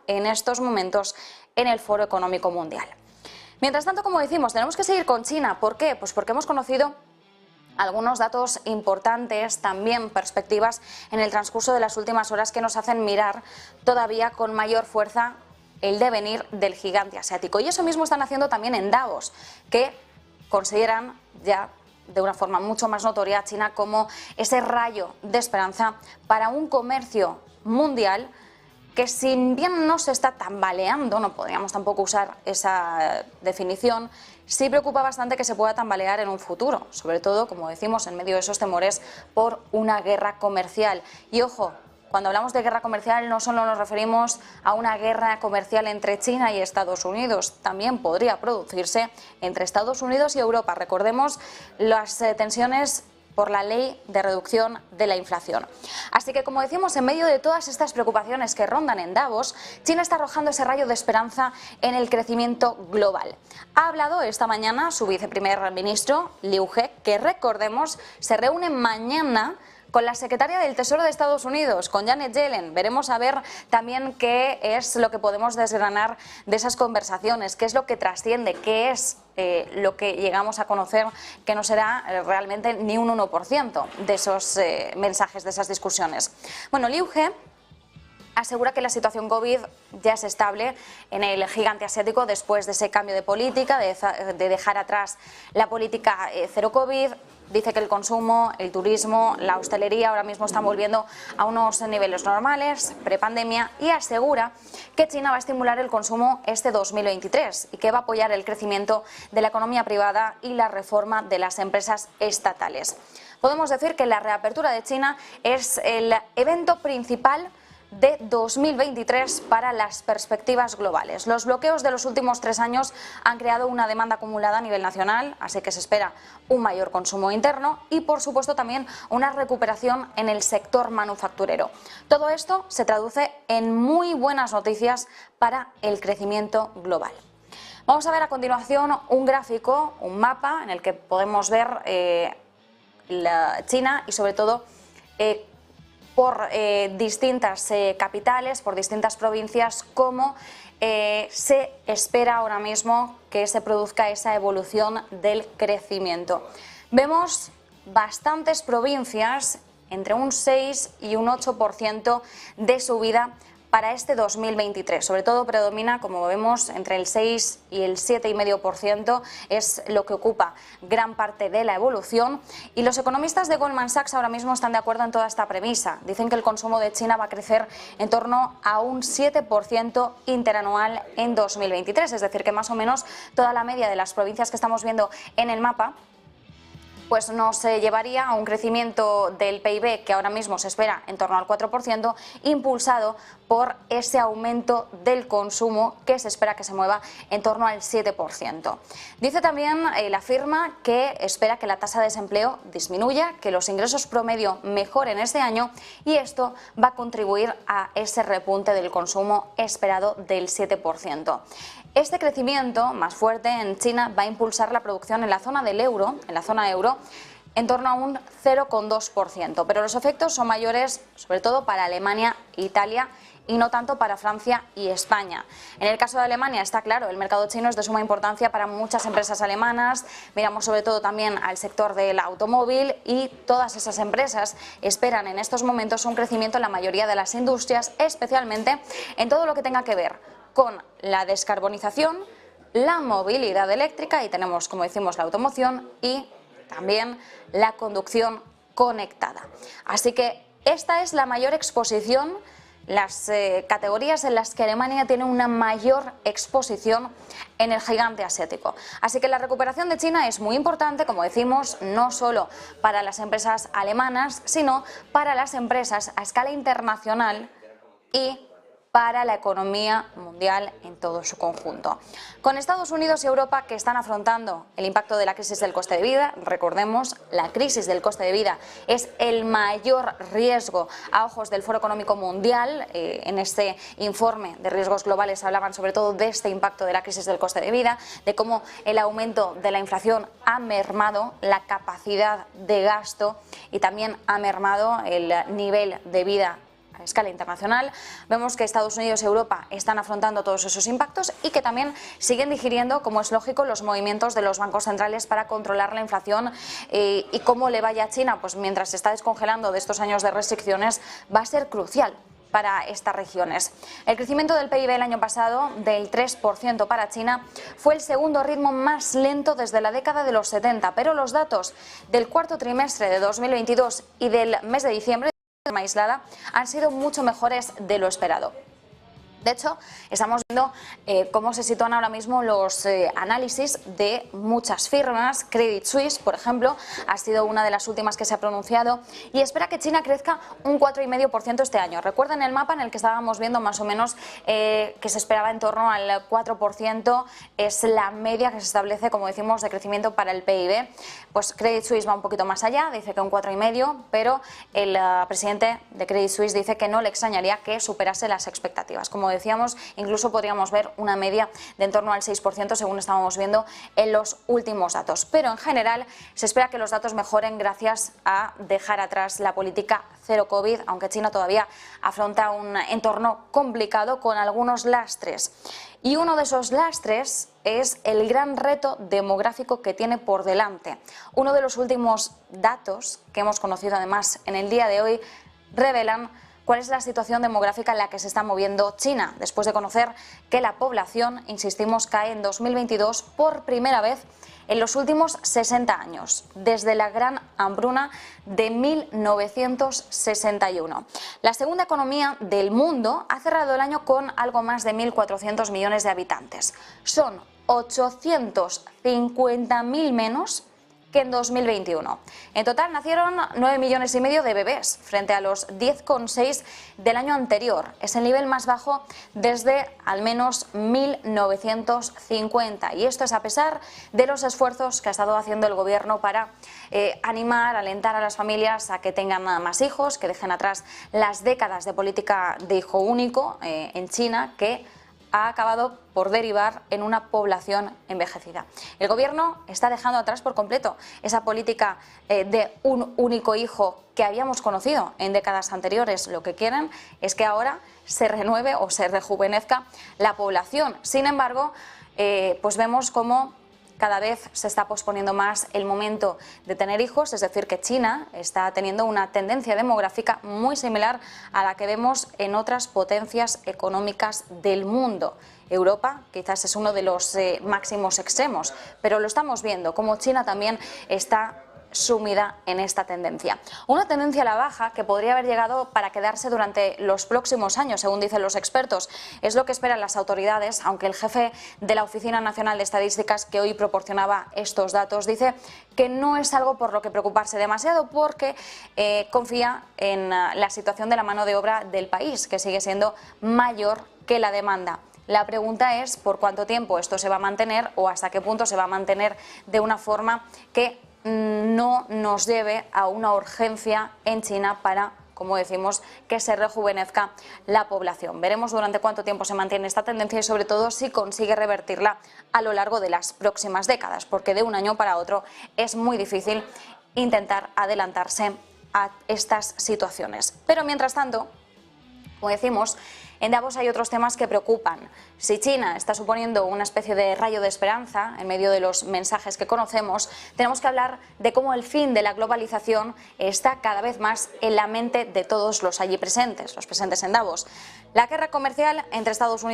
en estos momentos en el Foro Económico Mundial. Mientras tanto, como decimos, tenemos que seguir con China. ¿Por qué? Pues porque hemos conocido algunos datos importantes, también perspectivas en el transcurso de las últimas horas que nos hacen mirar todavía con mayor fuerza el devenir del gigante asiático. Y eso mismo están haciendo también en Davos, que consideran ya de una forma mucho más notoria a China como ese rayo de esperanza para un comercio mundial que, si bien no se está tambaleando, no podríamos tampoco usar esa definición, sí preocupa bastante que se pueda tambalear en un futuro, sobre todo, como decimos, en medio de esos temores por una guerra comercial. Y ojo, cuando hablamos de guerra comercial no solo nos referimos a una guerra comercial entre China y Estados Unidos, también podría producirse entre Estados Unidos y Europa. Recordemos las tensiones por la ley de reducción de la inflación. Así que, como decimos, en medio de todas estas preocupaciones que rondan en Davos, China está arrojando ese rayo de esperanza en el crecimiento global. Ha hablado esta mañana su viceprimer ministro, Liu He, que, recordemos, se reúne mañana con la secretaria del Tesoro de Estados Unidos, con Janet Yellen. Veremos a ver también qué es lo que podemos desgranar de esas conversaciones, qué es lo que trasciende, qué es lo que llegamos a conocer, que no será realmente ni un 1% de esos mensajes, de esas discusiones. Bueno, Liu He asegura que la situación COVID ya es estable en el gigante asiático después de ese cambio de política, de dejar atrás la política cero COVID. Dice que el consumo, el turismo, la hostelería ahora mismo están volviendo a unos niveles normales, prepandemia, y asegura que China va a estimular el consumo este 2023 y que va a apoyar el crecimiento de la economía privada y la reforma de las empresas estatales. Podemos decir que la reapertura de China es el evento principal de 2023 para las perspectivas globales. Los bloqueos de los últimos 3 años han creado una demanda acumulada a nivel nacional, así que se espera un mayor consumo interno y, por supuesto, también una recuperación en el sector manufacturero. Todo esto se traduce en muy buenas noticias para el crecimiento global. Vamos a ver a continuación un gráfico, un mapa en el que podemos ver la China y, sobre todo, por distintas capitales, por distintas provincias, cómo se espera ahora mismo que se produzca esa evolución del crecimiento. Vemos bastantes provincias, entre un 6 y un 8% de subida para este 2023. Sobre todo predomina, como vemos, entre el 6 y el 7,5%, es lo que ocupa gran parte de la evolución. Y los economistas de Goldman Sachs ahora mismo están de acuerdo en toda esta premisa. Dicen que el consumo de China va a crecer en torno a un 7% interanual en 2023, es decir, que más o menos toda la media de las provincias que estamos viendo en el mapa pues nos llevaría a un crecimiento del PIB que ahora mismo se espera en torno al 4%, impulsado por ese aumento del consumo que se espera que se mueva en torno al 7%. Dice también la firma que espera que la tasa de desempleo disminuya, que los ingresos promedio mejoren este año, y esto va a contribuir a ese repunte del consumo esperado del 7%. Este crecimiento más fuerte en China va a impulsar la producción en la zona del euro, en torno a un 0,2%, pero los efectos son mayores, sobre todo para Alemania e Italia, y no tanto para Francia y España. En el caso de Alemania está claro, el mercado chino es de suma importancia para muchas empresas alemanas. Miramos sobre todo también al sector del automóvil, y todas esas empresas esperan en estos momentos un crecimiento en la mayoría de las industrias, especialmente en todo lo que tenga que ver con la descarbonización, la movilidad eléctrica, y tenemos, como decimos, la automoción y también la conducción conectada. Así que esta es la mayor exposición, las categorías en las que Alemania tiene una mayor exposición en el gigante asiático. Así que la recuperación de China es muy importante, como decimos, no solo para las empresas alemanas, sino para las empresas a escala internacional y para la economía mundial en todo su conjunto. Con Estados Unidos y Europa, que están afrontando el impacto de la crisis del coste de vida, recordemos, la crisis del coste de vida es el mayor riesgo a ojos del Foro Económico Mundial. En este informe de riesgos globales hablaban sobre todo de este impacto de la crisis del coste de vida, de cómo el aumento de la inflación ha mermado la capacidad de gasto y también ha mermado el nivel de vida a escala internacional. Vemos que Estados Unidos y Europa están afrontando todos esos impactos y que también siguen digiriendo, como es lógico, los movimientos de los bancos centrales para controlar la inflación, y cómo le vaya a China, pues mientras se está descongelando de estos años de restricciones, va a ser crucial para estas regiones. El crecimiento del PIB el año pasado, del 3% para China, fue el segundo ritmo más lento desde la década de los 70, pero los datos del cuarto trimestre de 2022 y del mes de diciembre, de forma aislada, han sido mucho mejores de lo esperado. De hecho, estamos viendo cómo se sitúan ahora mismo los análisis de muchas firmas. Credit Suisse, por ejemplo, ha sido una de las últimas que se ha pronunciado y espera que China crezca un 4,5% este año. Recuerden el mapa en el que estábamos viendo más o menos que se esperaba en torno al 4%, es la media que se establece, como decimos, de crecimiento para el PIB. Pues Credit Suisse va un poquito más allá, dice que un 4,5%, pero el presidente de Credit Suisse dice que no le extrañaría que superase las expectativas. Como decíamos, incluso podríamos ver una media de en torno al 6% según estábamos viendo en los últimos datos. Pero en general se espera que los datos mejoren gracias a dejar atrás la política cero COVID, aunque China todavía afronta un entorno complicado con algunos lastres. Y uno de esos lastres es el gran reto demográfico que tiene por delante. Uno de los últimos datos que hemos conocido además en el día de hoy revelan cuál es la situación demográfica en la que se está moviendo China, después de conocer que la población, insistimos, cae en 2022 por primera vez en los últimos 60 años, desde la gran hambruna de 1961. La segunda economía del mundo ha cerrado el año con algo más de 1.400 millones de habitantes. Son 850.000 menos que en 2021. En total nacieron 9,5 millones de bebés, frente a los 10,6 del año anterior. Es el nivel más bajo desde al menos 1950. Y esto es a pesar de los esfuerzos que ha estado haciendo el gobierno para animar, alentar a las familias a que tengan más hijos, que dejen atrás las décadas de política de hijo único en China, que ha acabado por derivar en una población envejecida. El gobierno está dejando atrás por completo esa política de un único hijo que habíamos conocido en décadas anteriores. Lo que quieren es que ahora se renueve o se rejuvenezca la población. Sin embargo, pues vemos cómo cada vez se está posponiendo más el momento de tener hijos, es decir, que China está teniendo una tendencia demográfica muy similar a la que vemos en otras potencias económicas del mundo. Europa quizás es uno de los máximos extremos, pero lo estamos viendo, como China también está sumida en esta tendencia. Una tendencia a la baja que podría haber llegado para quedarse durante los próximos años, según dicen los expertos. Es lo que esperan las autoridades, aunque el jefe de la Oficina Nacional de Estadísticas, que hoy proporcionaba estos datos, dice que no es algo por lo que preocuparse demasiado, porque confía en la situación de la mano de obra del país, que sigue siendo mayor que la demanda. La pregunta es por cuánto tiempo esto se va a mantener o hasta qué punto se va a mantener de una forma que no nos lleve a una urgencia en China para, como decimos, que se rejuvenezca la población. Veremos durante cuánto tiempo se mantiene esta tendencia y sobre todo si consigue revertirla a lo largo de las próximas décadas, porque de un año para otro es muy difícil intentar adelantarse a estas situaciones. Pero mientras tanto, como decimos, en Davos hay otros temas que preocupan. Si China está suponiendo una especie de rayo de esperanza en medio de los mensajes que conocemos, tenemos que hablar de cómo el fin de la globalización está cada vez más en la mente de todos los allí presentes, los presentes en Davos. La guerra comercial entre Estados Unidos